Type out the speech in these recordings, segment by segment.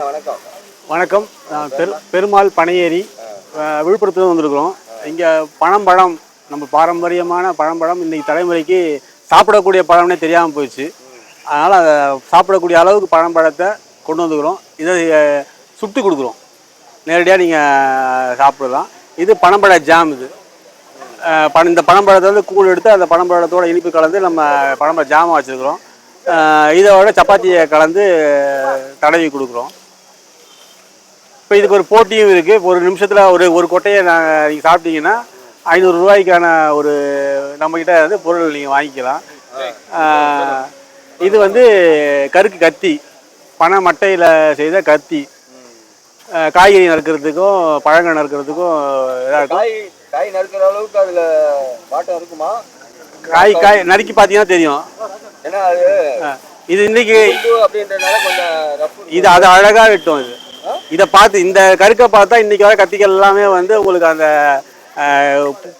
வணக்கம். வணக்கம். பெருமாள் பனையேரி விழுப்புரத்துல வந்திருக்கிறோம். இங்கே பழம் நம்ம பாரம்பரியமான பழம் இன்றைக்கி தலைமுறைக்கு சாப்பிடக்கூடிய பழம்னே தெரியாமல் போயிடுச்சு. அதனால் அதை சாப்பிடக்கூடிய அளவுக்கு பழத்தை கொண்டு வந்துக்கிறோம். இதை சுட்டு கொடுக்குறோம். நேரடியாக நீங்கள் சாப்பிடலாம். இது பனம்பழ ஜாம். இது இந்த பனம்பழத்தை வந்து கூழ் எடுத்து அந்த பனம்பழத்தோட இனிப்பு கலந்து நம்ம பனம்பழ ஜாமாக வச்சுருக்கிறோம். இதோட சப்பாத்தியை கலந்து தடவி கொடுக்குறோம். இப்போ இதுக்கு ஒரு போட்டியும் இருக்குது. ஒரு நிமிஷத்தில் ஒரு கொட்டையை நீங்கள் சாப்பிட்டீங்கன்னா 500 ரூபாய்க்கான ஒரு நம்மக்கிட்ட வந்து பொருள் நீங்கள் வாங்கிக்கலாம். இது வந்து கருக்கு கத்தி, பனை மட்டையில் செய்த கத்தி. காய்கறி நறுக்கிறதுக்கும் பழங்கள் நறுக்கிறதுக்கும் காய் நறுக்கிற அளவுக்கு அதில் வாட்டம் இருக்குமா? காய் நறுக்கி பார்த்தீங்கன்னா தெரியும். ஏன்னா இது இன்னைக்கு அப்படின்றதுனால கொஞ்சம் இது அது அழகாக வெட்டும். இதை பார்த்து இந்த கருக்கை பார்த்தா இன்னைக்கு வர கத்திகள் எல்லாமே வந்து உங்களுக்கு அந்த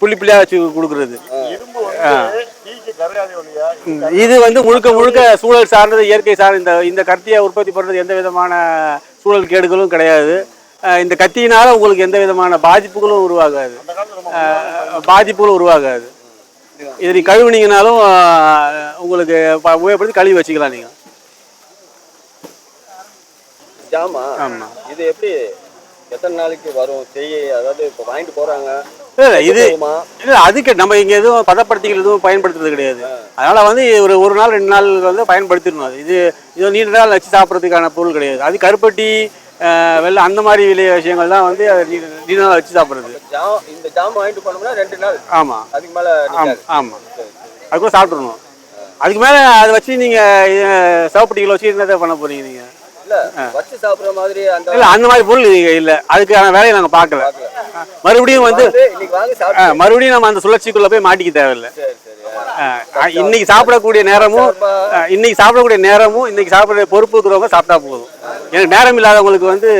புள்ளியாக வச்சு கொடுக்குறது. இது வந்து முழுக்க சூழல் சார்ந்தது, இயற்கை சார்ந்த இந்த கத்தியை உற்பத்தி பண்ணுறது எந்த விதமான சூழல் கேடுகளும் கிடையாது. இந்த கத்தியினால உங்களுக்கு எந்த விதமான பாதிப்புகளும் உருவாகாது. இது நீ கழுவுனீங்கனாலும் உங்களுக்கு உபயோகப்படுத்தி கழுவி வச்சுக்கலாம் நீங்கள். ஜாமா? ஆமாம். இது எப்படி எத்தனை நாளைக்கு வரும் செய்ய? அதாவது இப்போ வாங்கிட்டு போகிறாங்க. இது இல்லை, அதுக்கு நம்ம இங்கே எதுவும் பதப்படுத்திகள் எதுவும் பயன்படுத்துறது கிடையாது. அதனால் வந்து ஒரு நாள் 2 நாள் வந்து பயன்படுத்திடணும். இது நீண்ட நாள் வச்சு சாப்பிட்றதுக்கான பொருள் கிடையாது. அது கருப்பட்டி வெள்ளை அந்த மாதிரி விஷயங்கள் தான் வந்து நீண்ட நாள் வச்சு சாப்பிட்றது. இந்த ஜாம் வாங்கிட்டு போனோம்னா 2 நாள். ஆமாம், அதுக்கு மேலே. ஆமாம், அதுக்குள்ள சாப்பிட்றணும். அதுக்கு மேலே அதை வச்சு நீங்கள் சவப்பட்டிகளை வச்சு என்னதை பண்ண போகிறீங்க நீங்கள்? வச்சு சாப்பிடுற மாதிரி அந்த மாதிரி பொருள் இல்லை. அதுக்கான வேலையை நாங்கள் பார்க்கல. மறுபடியும் வந்து மறுபடியும் நம்ம அந்த சுழற்சிக்குள்ள போய் மாட்டிக்க தேவையில்லை. இன்னைக்கு சாப்பிடக்கூடிய நேரமும் இன்னைக்கு சாப்பிடக்கூடிய பொறுப்பு இருக்கிறவங்க சாப்பிட்டா போதும். எனக்கு நேரம் இல்லாதவங்களுக்கு வந்து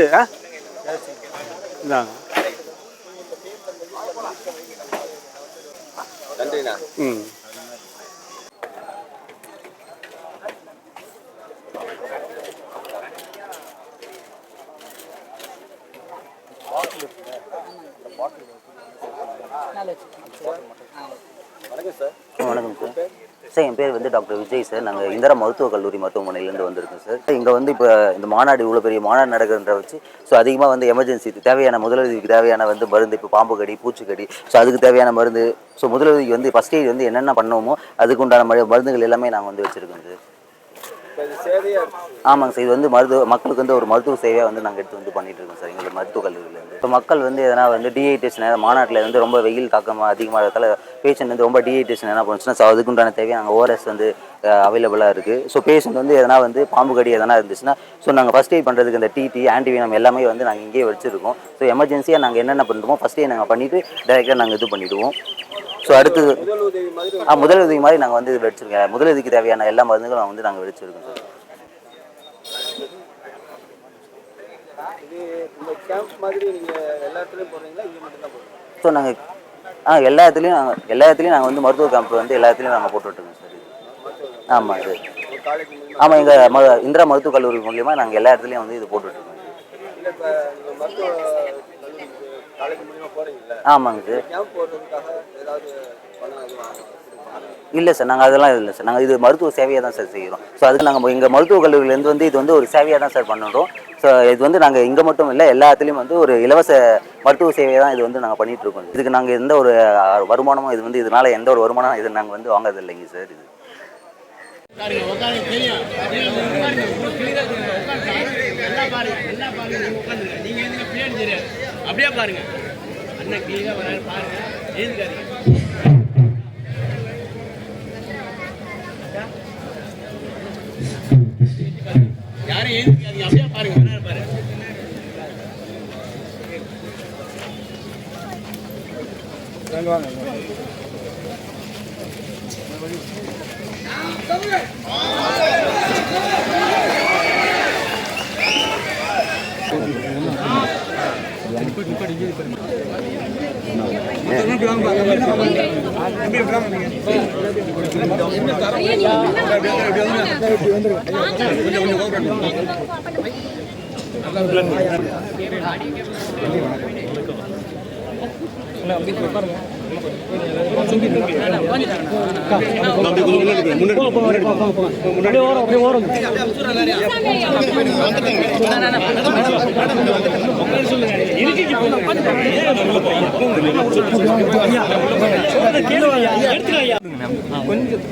நன்றிண்ணா. வணக்கம் சார். என் பேர் வந்து டாக்டர் விஜய் சார். நாங்கள் இந்திரா மருத்துவக் கல்லூரி மருத்துவமனையிலேருந்து வந்திருக்கோம் சார். இங்கே வந்து இப்போ இந்த மாநாடு இவ்வளோ பெரிய மாநாடு நடக்கிறத வச்சு அதிகமாக வந்து எமர்ஜென்சிக்கு தேவையான முதலுதவிக்கு தேவையான வந்து மருந்து, இப்போ பாம்பு கடி, பூச்சிக்கடி, அதுக்கு தேவையான மருந்து, முதலுதவிக்கு வந்து ஃபஸ்ட் எய்ட் வந்து என்னென்ன பண்ணணுமோ அதுக்கு உண்டான மருந்துகள் எல்லாமே நாங்கள் வந்து வச்சுருக்கோம் சார். ஆமாங்க சார். இது வந்து மக்களுக்கு வந்து ஒரு மருத்துவ சேவையாக வந்து நாங்கள் எடுத்து வந்து பண்ணிட்டு இருக்கோம் சார் எங்களோட மருத்துவக் கல்லூரியிலேருந்து. இப்போ மக்கள் வந்து எதனா வந்து டீஹைட்ரேஷன் மாநாட்டில் வந்து ரொம்ப வெயில் தாக்கமாக அதிகமாக இருக்கிறதால பேஷண்ட் வந்து ரொம்ப டீஹைட்ரேஷன் என்ன பண்ணுச்சுன்னா அதுக்குண்டான தேவையை நாங்கள் ஓஆர்எஸ் வந்து அவைலபிளாக இருக்குது. பேஷண்ட் வந்து எதனா வந்து பாம்பு கடி எதனா இருந்துச்சுன்னா நாங்கள் ஃபஸ்ட் எய்ட் பண்ணுறதுக்கு இந்த டிடி ஆன்டிவீனம் எல்லாமே வந்து நாங்கள் இங்கேயே வச்சுருக்கோம். எமர்ஜென்சியாக நாங்கள் என்னென்ன பண்ணுறோமோ ஃபஸ்ட் எய்ட் நாங்கள் பண்ணிவிட்டு டைரெக்டாக நாங்கள் இது பண்ணிவிடுவோம். அடுத்தது முதலுதவி மாதிரி நாங்கள் வந்து இது வச்சுருக்கோம். முதலுதவிக்கு தேவையான எல்லா மருந்துகளும் வந்து நாங்கள் வச்சுருக்கோம் சார். நாங்கள் எல்லா இடத்துலையும் நாங்கள் வந்து மருத்துவ கேம்ப் வந்து எல்லா இடத்துலையும் நாங்கள் போட்டுட்ருக்கோம் சார். ஆமாம் சார். ஆமாம், எங்கள் இந்திரா மருத்துவக் கல்லூரி மூலியமாக நாங்கள் எல்லா இடத்துலையும் வந்து இது போட்டுட்ருக்கோம். ஆமாங்க சார். இல்லை சார், நாங்கள் அதெல்லாம் இல்லை சார். நாங்கள் இது மருத்துவ சேவையாக தான் சார் செய்கிறோம். அதுக்கு நாங்கள் எங்கள் மருத்துவக் கல்லூரியிலேருந்து வந்து இது வந்து ஒரு சேவையாக தான் சார் பண்ணுறோம். இது வந்து நாங்கள் இங்கே மட்டும் இல்லை, எல்லா இடத்துலையும் வந்து ஒரு இலவச மருத்துவ சேவையை தான் இது வந்து நாங்கள் பண்ணிகிட்ருக்கோம். இதுக்கு நாங்கள் எந்த ஒரு வருமானமும் இது வந்து இதனால் எந்த ஒரு வருமானம் இது நாங்கள் வந்து வாங்குறது இல்லைங்க சார். இது அப்படியே பாருங்க, அண்ணன் கிளீனா வராரு பாருங்க. யாரும் எழுதிக்காதீங்க, அப்படியே பாருங்க, வராரு பாரு.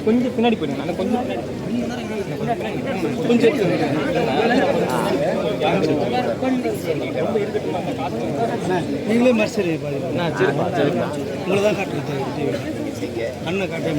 கொஞ்சம் பின்னாடி போயிடுங்க கொஞ்சம் நீங்களே மர்சரி உங்களை தான் காட்டுறது அண்ணனை காட்டே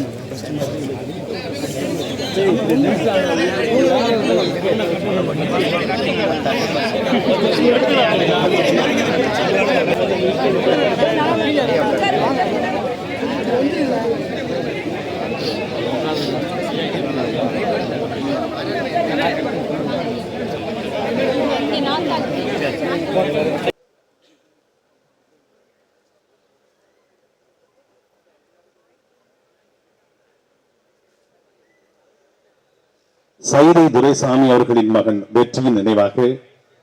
சைதை துரைசாமி அவர்களின் மகன் வெற்றியின் நினைவாக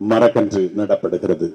மரக்கன்று நடப்படுகிறது.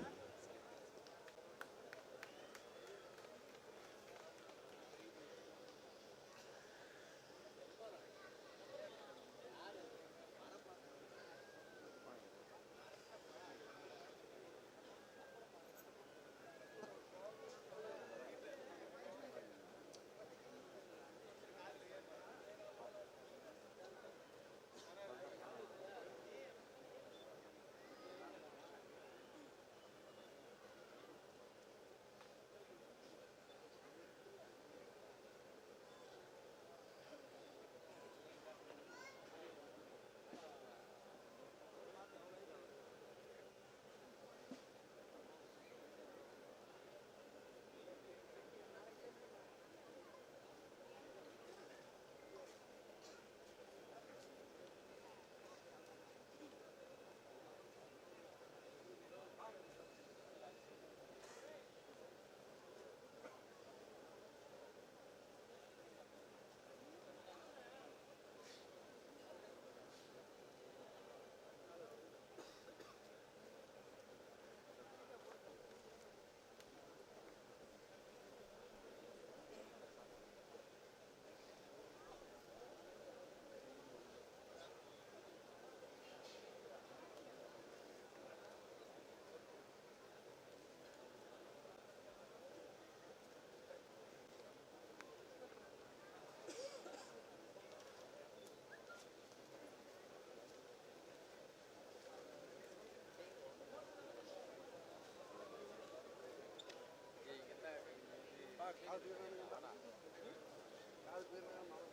கால் பேர்